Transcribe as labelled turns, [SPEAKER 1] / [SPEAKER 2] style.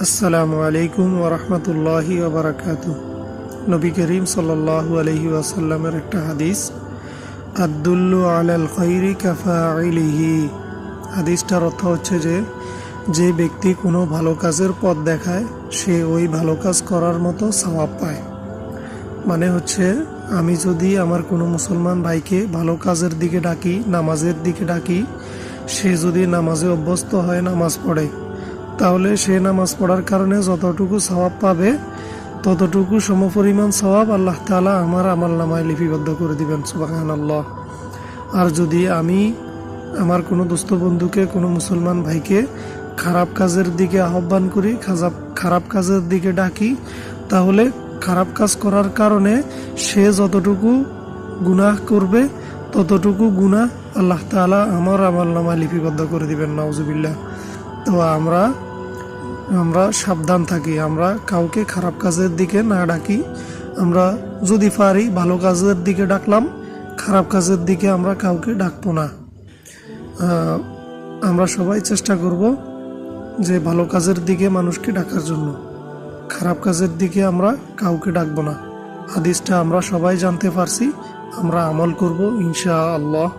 [SPEAKER 1] আসসালামু আলাইকুম ওয়া রাহমাতুল্লাহি ওয়া বারাকাতুহু। নবী করিম সাল্লাল্লাহু আলাইহি ওয়াসাল্লামের একটা হাদিস, আদ-দুল্লু আলাল খায়রি কাফাইলিহি। হাদিসটার অর্থ হচ্ছে যে ব্যক্তি কোনো ভালো কাজের পথ দেখায় সে ওই ভালো কাজ করার মতো সওয়াব পায়। মানে হচ্ছে, আমি যদি আমার কোনো মুসলমান ভাইকে ভালো কাজের দিকে ডাকি, নামাজের দিকে ডাকি, সে যদি নামাজে অভ্যস্ত হয়, নামাজ পড়ে, তাহলে সে নামাজ পড়ার কারণে যতটুকু সওয়াব পাবে ততটুকু সমপরিমাণ সওয়াব আল্লাহ তাআলা আমার আমলনামায় লিপিবদ্ধ করে দিবেন। সুবহানাল্লাহ। আর যদি আমি আমার কোনো দোস্ত বন্ধুকে, কোনো মুসলমান ভাইকে খারাপ কাজের দিকে আহ্বান করি, খারাপ কাজের দিকে ডাকি, তাহলে খারাপ কাজ করার কারণে সে যতটুকু গুনাহ করবে ততটুকু গুনাহ আল্লাহ তাআলা আমার আমলনামায় লিপিবদ্ধ করে দিবেন। নাউজুবিল্লাহ। তো আমরা সাবধান থাকি, আমরা কাউকে খারাপ কাজের দিকে না ডাকি। আমরা যদি পারি ভালো কাজের দিকে ডাকলাম, খারাপ কাজের দিকে আমরা কাউকে ডাকবো না। আমরা সবাই চেষ্টা করব যে ভালো কাজের দিকে মানুষকে ডাকার জন্য, খারাপ কাজের দিকে আমরা কাউকে ডাকবো না। হাদিসটা আমরা সবাই জানতে পারছি, আমরা আমল করব ইনশাআল্লাহ।